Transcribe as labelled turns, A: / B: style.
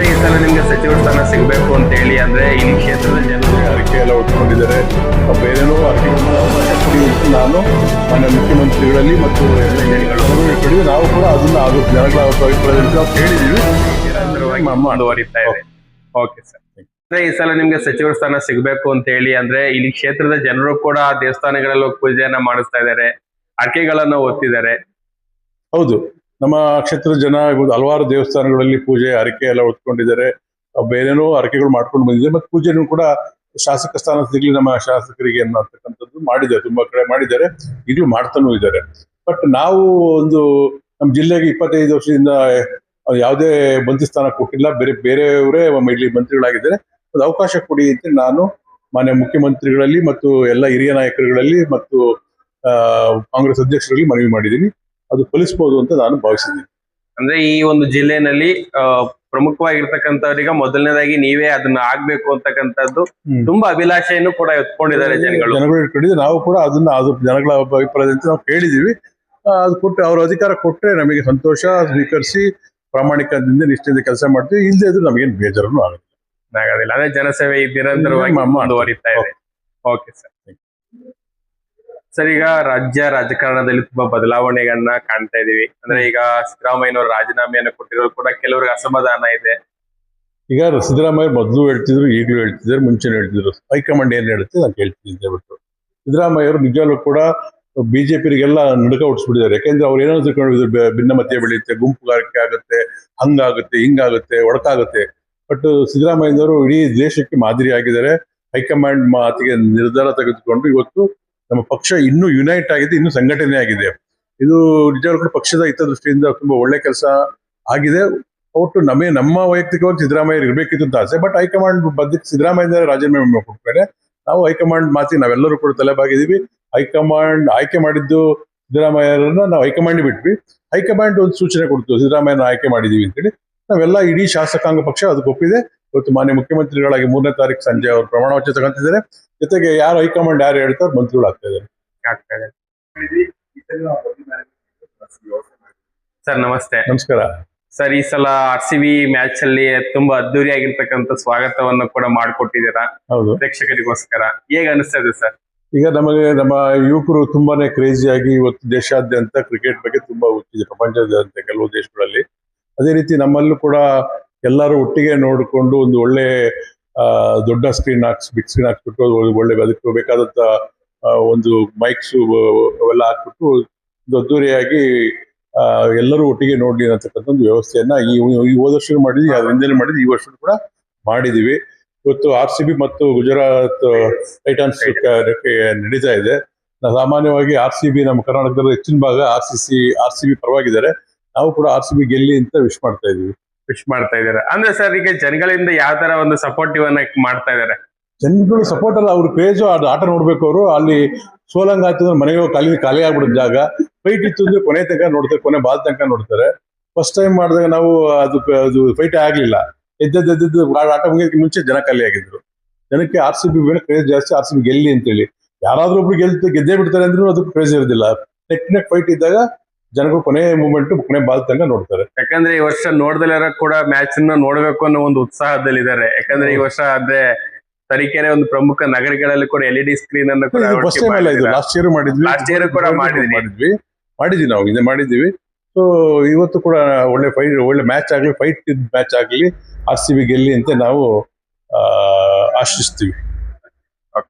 A: ಈ ಸಲ ನಿಮ್ಗೆ ಸಚಿವ ಸ್ಥಾನ ಸಿಗಬೇಕು ಅಂತ ಹೇಳಿ ಅಂದ್ರೆ ಈ ಕ್ಷೇತ್ರದ ಜನರು
B: ಅರಿಕೆ ಎಲ್ಲ ಉಟ್ಕೊಂಡಿದ್ದಾರೆ. ಬೇರೆನೋ ಅವಕಾಶ ಕೊಡಿ ಅಂತ ನಾನು ಮಾನ್ಯ ಮುಖ್ಯಮಂತ್ರಿಗಳಲ್ಲಿ ಮತ್ತು ಎಲ್ಲ ಹೇಳಿಗಳು ನಾವು ಕೂಡ ಅದನ್ನ ಜನಗಳ ಅಭಿಪ್ರಾಯದಿಂದ ನಾವು ಕೇಳಿದೀವಿ.
A: ನಿರಂತರವಾಗಿ ಮುಂದುವರಿತಾ ಇದೆ. Okay sir. ಅಂದ್ರೆ ಈ ಸಲ ನಿಮ್ಗೆ ಸಚಿವ ಸ್ಥಾನ ಸಿಗಬೇಕು ಅಂತ ಹೇಳಿ ಅಂದ್ರೆ ಇಲ್ಲಿ ಕ್ಷೇತ್ರದ ಜನರು ಕೂಡ ದೇವಸ್ಥಾನಗಳಲ್ಲಿ ಹೋಗಿ ಪೂಜೆಯನ್ನ ಮಾಡಿಸ್ತಾ ಇದ್ದಾರೆ, ಅರ್ಕೆಗಳನ್ನ ಓದ್ತಿದ್ದಾರೆ.
B: ಹೌದು, ನಮ್ಮ ಕ್ಷೇತ್ರದ ಜನ ಹಲವಾರು ದೇವಸ್ಥಾನಗಳಲ್ಲಿ ಪೂಜೆ ಹರಕೆ ಎಲ್ಲ ಹೊತ್ಕೊಂಡಿದ್ದಾರೆ. ಬೇರೆನೋ ಹರಕೆಗಳು ಮಾಡ್ಕೊಂಡು ಬಂದಿದ್ದಾರೆ. ಮತ್ತು ಪೂಜೆನೂ ಕೂಡ ಶಾಸಕ ಸ್ಥಾನ ಸಿಗ್ಲಿ ನಮ್ಮ ಶಾಸಕರಿಗೆ ಅನ್ನತಕ್ಕಂಥದ್ದು ಮಾಡಿದ್ದಾರೆ, ತುಂಬಾ ಕಡೆ ಮಾಡಿದ್ದಾರೆ, ಈಗಲೂ ಮಾಡ್ತಾನೂ ಇದ್ದಾರೆ. ಬಟ್ ನಾವು ಒಂದು ನಮ್ಮ ಜಿಲ್ಲೆಗೆ 25 ವರ್ಷದಿಂದ ಯಾವುದೇ ಮಂತ್ರಿ ಸ್ಥಾನ ಕೊಟ್ಟಿಲ್ಲ. ಬೇರೆಯವರೇ ಇಲ್ಲಿ ಮಂತ್ರಿಗಳಾಗಿದ್ದಾರೆ. ಒಂದು ಅವಕಾಶ ಕೊಡಿ ಅಂತ ನಾನು ಮಾನ್ಯ ಮುಖ್ಯಮಂತ್ರಿಗಳಲ್ಲಿ ಮತ್ತು ಎಲ್ಲ ಹಿರಿಯ ನಾಯಕರುಗಳಲ್ಲಿ ಮತ್ತು ಕಾಂಗ್ರೆಸ್ ಅಧ್ಯಕ್ಷರಲ್ಲಿ ಮನವಿ ಮಾಡಿದ್ದೀನಿ. ಅದು ಫಲಿಸಬಹುದು ಅಂತ ನಾನು ಭಾವಿಸಿದ್ದೀನಿ.
A: ಅಂದ್ರೆ ಈ ಒಂದು ಜಿಲ್ಲೆನಲ್ಲಿ ಪ್ರಮುಖವಾಗಿರ್ತಕ್ಕಂಥವ್ರಿಗೆ ಮೊದಲನೇದಾಗಿ ನೀವೇ ಅದನ್ನ ಆಗ್ಬೇಕು ಅಂತಕ್ಕಂಥದ್ದು ತುಂಬಾ ಅಭಿಲಾಷೆಯನ್ನು ಕೂಡ ಎತ್ಕೊಂಡಿದ್ದಾರೆ ಜನಗಳು
B: ಇಟ್ಕೊಂಡಿದ್ದು. ನಾವು ಕೂಡ ಅದನ್ನ ಜನಗಳ ಅಭಿಪ್ರಾಯದಂತೆ ನಾವು ಕೇಳಿದೀವಿ. ಅದು ಕೊಟ್ಟು ಅವ್ರ ಅಧಿಕಾರ ಕೊಟ್ಟರೆ ನಮಗೆ ಸಂತೋಷ, ಸ್ವೀಕರಿಸಿ ಪ್ರಾಮಾಣಿಕದಿಂದ ನಿಷ್ಠೆಯಿಂದ ಕೆಲಸ ಮಾಡ್ತೀವಿ. ಇಲ್ಲದೆ ಇದ್ರೆ ನಮಗೇನು ಬೇಜಾರನ್ನು
A: ಆಗೋದಿಲ್ಲ. ಅದೇ ಜನಸೇವೆ ನಿರಂತರವಾಗಿ ಮುಂದುವರಿತಾ ಇದೆ. Okay sir. ಸರ್, ಈಗ ರಾಜ್ಯ ರಾಜಕಾರಣದಲ್ಲಿ ತುಂಬಾ ಬದಲಾವಣೆಗಳನ್ನ ಕಾಣ್ತಾ ಇದೀವಿ. ಅಂದ್ರೆ ಈಗ ಸಿದ್ದರಾಮಯ್ಯನವರು ರಾಜೀನಾಮೆಯನ್ನು ಕೊಟ್ಟಿರೋದು ಕೂಡ ಕೆಲವರಿಗೆ ಅಸಮಾಧಾನ ಇದೆ.
B: ಈಗ ಸಿದ್ದರಾಮಯ್ಯ ಮೊದಲು ಹೇಳ್ತಿದ್ರು, ಈಗಲೂ ಹೇಳ್ತಿದ್ರು, ಮುಂಚೆನೂ ಹೇಳ್ತಿದ್ರು. ಹೈಕಮಾಂಡ್ ಏನ್ ಹೇಳುತ್ತೆ ನಾನು ಕೇಳ್ತೀನಿ ಅಂತ ಹೇಳ್ಬಿಟ್ಟು ಸಿದ್ದರಾಮಯ್ಯ ಅವರು ನಿಜವಾಗ್ಲೂ ಕೂಡ ಬಿಜೆಪಿಗೆಲ್ಲ ನಡುಕ ಹುಟ್ಟಿಸ್ಬಿಟ್ಟಿದ್ದಾರೆ. ಯಾಕೆಂದ್ರೆ ಅವ್ರು ಏನೋ ತಿಳ್ಕೊಂಡಿದ್ರು, ಭಿನ್ನಮತೀಯ ಬೆಳೆಯುತ್ತೆ, ಗುಂಪುಗಾರಿಕೆ ಆಗುತ್ತೆ, ಹಂಗಾಗುತ್ತೆ, ಹಿಂಗಾಗುತ್ತೆ, ಒಡಕಾಗುತ್ತೆ. ಬಟ್ ಸಿದ್ದರಾಮಯ್ಯನವರು ಇಡೀ ದೇಶಕ್ಕೆ ಮಾದರಿ ಆಗಿದ್ದಾರೆ. ಹೈಕಮಾಂಡ್ ಮಾತಿಗೆ ನಿರ್ಧಾರ ತೆಗೆದುಕೊಂಡು ಇವತ್ತು ನಮ್ಮ ಪಕ್ಷ ಇನ್ನೂ ಯುನೈಟ್ ಆಗಿದೆ, ಇನ್ನೂ ಸಂಘಟನೆ ಆಗಿದೆ. ಇದು ನಿಜವಾಗ್ಲೂ ಪಕ್ಷದ ಹಿತದೃಷ್ಟಿಯಿಂದ ತುಂಬಾ ಒಳ್ಳೆ ಕೆಲಸ ಆಗಿದೆ. ಒಟ್ಟು ನಮ್ಮ ವೈಯಕ್ತಿಕವಾಗಿ ಸಿದ್ದರಾಮಯ್ಯ ಇರ್ಬೇಕಿತ್ತು ಅಂತ ಆಸೆ. ಬಟ್ ಹೈಕಮಾಂಡ್ ಬದಲಿಗೆ ಸಿದ್ದರಾಮಯ್ಯ ರಾಜೀನಾಮೆ ಕೊಡ್ತಾರೆ. ನಾವು ಹೈಕಮಾಂಡ್ ಮಾತಿಗೆ ನಾವೆಲ್ಲರೂ ಕೂಡ ತಲೆಬಾಗಿದ್ದೀವಿ. ಹೈಕಮಾಂಡ್ ಆಯ್ಕೆ ಮಾಡಿದ್ದು ಸಿದ್ದರಾಮಯ್ಯರನ್ನ ನಾವು ಹೈಕಮಾಂಡ್ ಬಿಟ್ವಿ. ಹೈಕಮಾಂಡ್ ಒಂದು ಸೂಚನೆ ಕೊಡ್ತು, ಸಿದ್ದರಾಮಯ್ಯನ ಆಯ್ಕೆ ಮಾಡಿದೀವಿ ಅಂತೇಳಿ. ನಾವೆಲ್ಲ ಇಡೀ ಶಾಸಕಾಂಗ ಪಕ್ಷ ಅದಕ್ಕೆ ಒಪ್ಪಿದೆ. ಇವತ್ತು ಮಾನ್ಯ ಮುಖ್ಯಮಂತ್ರಿಗಳಾಗಿ 3ನೇ ತಾರೀಕು ಸಂಜೆ ಅವರು ಪ್ರಮಾಣ ವಚನ ತಗೊಂತಿದ್ದಾರೆ. ಜೊತೆಗೆ ಯಾರು ಹೈಕಮಾಂಡ್ ಯಾರು ಹೇಳ್ತಾರೆ ಮಂತ್ರಿಗಳು ಆಗ್ತಾ ಇದ್ದಾರೆ.
A: ಸರ್ ನಮಸ್ತೆ.
B: ನಮಸ್ಕಾರ
A: ಸರ್, ಈ ಸಲ RCB ಮ್ಯಾಚ್ ಅಲ್ಲಿ ತುಂಬಾ ಅದ್ದೂರಿಯಾಗಿರ್ತಕ್ಕಂಥ ಸ್ವಾಗತವನ್ನು ಕೂಡ ಮಾಡಿಕೊಟ್ಟಿದ್ದೀರಾ.
B: ಹೌದು,
A: ಪ್ರೇಕ್ಷಕರಿಗೋಸ್ಕರ ಹೇಗೆ ಅನಿಸ್ತಾ ಇದೆ ಸರ್?
B: ಈಗ ನಮ್ಮ ಯುವಕರು ತುಂಬಾನೇ ಕ್ರೇಜಿಯಾಗಿ ಇವತ್ತು ದೇಶಾದ್ಯಂತ ಕ್ರಿಕೆಟ್ ಬಗ್ಗೆ ತುಂಬಾ ಹುಚ್ಚಿದೆ, ಪ್ರಪಂಚದಾದ್ಯಂತ ಕೆಲವು ದೇಶಗಳಲ್ಲಿ. ಅದೇ ರೀತಿ ನಮ್ಮಲ್ಲೂ ಕೂಡ ಎಲ್ಲರೂ ಒಟ್ಟಿಗೆ ನೋಡಿಕೊಂಡು ಒಂದು ಒಳ್ಳೆ ದೊಡ್ಡ ಬಿಗ್ ಸ್ಕ್ರೀನ್ ಹಾಕ್ಬಿಟ್ಟು ಒಳ್ಳೆ ಅದಕ್ಕೆ ಬೇಕಾದಂತ ಒಂದು ಮೈಕ್ಸ್ ಅವೆಲ್ಲ ಹಾಕ್ಬಿಟ್ಟು ಅದ್ದೂರಿಯಾಗಿ ಎಲ್ಲರೂ ಒಟ್ಟಿಗೆ ನೋಡ್ಲಿ ಅನ್ನತಕ್ಕಂಥ ಒಂದು ವ್ಯವಸ್ಥೆಯನ್ನ ಈ ಹೋದ ವರ್ಷ ಮಾಡಿದ್ವಿ, ಹಿಂದೆ ಮಾಡಿದ್ವಿ, ಈ ವರ್ಷ ಕೂಡ ಮಾಡಿದೀವಿ. ಇವತ್ತು RCB ಮತ್ತು ಗುಜರಾತ್ ಟೈಟನ್ಸ್ ನಡೀತಾ ಇದೆ. ಸಾಮಾನ್ಯವಾಗಿ RCB ನಮ್ಮ ಕರ್ನಾಟಕದಲ್ಲಿ ಹೆಚ್ಚಿನ ಭಾಗ RCB ಪರವಾಗಿದ್ದಾರೆ. ನಾವು ಕೂಡ RCB ಗೆಲ್ಲಿ ಅಂತ ವಿಶ್ ಮಾಡ್ತಾ
A: ಇದ್ದಾರೆ. ಅಂದ್ರೆ ಸರ್, ಈಗ ಜನಗಳಿಂದ ಯಾವ ತರ ಒಂದು ಸಪೋರ್ಟಿವ್ ಅನ್ನ ಮಾಡ್ತಾ ಇದಾರೆ?
B: ಜನಗಳು ಸಪೋರ್ಟ್ ಅಲ್ಲ, ಅವ್ರ ಕ್ರೇಜ್ ಆಟ ನೋಡ್ಬೇಕು. ಅವರು ಅಲ್ಲಿ ಸೋಲಂಗ್ ಆಯ್ತಂದ್ರೆ ಮನೆಗೆ ಖಾಲಿ ಆಗ್ಬಿಡೋದು ಜಾಗ. ಫೈಟ್ ಇತ್ತು ಅಂದ್ರೆ ಕೊನೆ ತನಕ ನೋಡ್ತಾರೆ, ಕೊನೆ ಬಾಲ್ ತನಕ ನೋಡ್ತಾರೆ. ಫಸ್ಟ್ ಟೈಮ್ ಮಾಡಿದಾಗ ನಾವು ಅದು ಫೈಟ್ ಆಗ್ಲಿಲ್ಲ. ಎದ್ದೆದ್ದು ಆಟ ಮುಗಿಯೋದಕ್ಕೆ ಮುಂಚೆ ಜನ ಖಾಲಿ ಆಗಿದ್ರು. ಜನಕ್ಕೆ RCB ಮೇಲೆ ಕ್ರೇಜ್ ಜಾಸ್ತಿ, RCB ಗೆಲ್ಲಿ ಅಂತೇಳಿ. ಯಾರಾದ್ರೂ ಒಬ್ರು ಗೆದ್ದೇ ಬಿಡ್ತಾರೆ ಅಂದ್ರೂ ಅದಕ್ಕೆ ಕ್ರೇಜ್ ಇರೋದಿಲ್ಲ. ನೆಕ್ ಫೈಟ್ ಇದ್ದಾಗ ಜನಗಳು ಕೊನೆ ಮೂಮೆಂಟ್ ಕೊನೆ ಬಾಲ್ ತನಕ ನೋಡ್ತಾರೆ.
A: ಯಾಕಂದ್ರೆ ಈ ವರ್ಷ ನೋಡ್ದಲ್ಲ ಕೂಡ ಮ್ಯಾಚ್ ಅನ್ನ ನೋಡ್ಬೇಕು ಅನ್ನೋ ಒಂದು ಉತ್ಸಾಹದಲ್ಲಿದ್ದಾರೆ. ಯಾಕಂದ್ರೆ ಈ ವರ್ಷ ಅದೇ ತರೀಕೆರೆ ಒಂದು ಪ್ರಮುಖ ನಗರಗಳಲ್ಲಿ ಕೂಡ LED ಸ್ಕ್ರೀನ್ ಅನ್ನು ಕೂಡ
B: ಲಾಸ್ಟ್ ಇಯರ್ ಮಾಡಿದ್ವಿ ನಾವು ಇದೇ ಮಾಡಿದ್ದೀವಿ. ಸೊ ಇವತ್ತು ಕೂಡ ಒಳ್ಳೆ ಮ್ಯಾಚ್ ಆಗ್ಲಿ, ಫೈಟ್ ಮ್ಯಾಚ್ ಆಗ್ಲಿ, RCB ಗೆಲ್ಲಿ ಅಂತ ನಾವು ಆಶಿಸ್ತೀವಿ.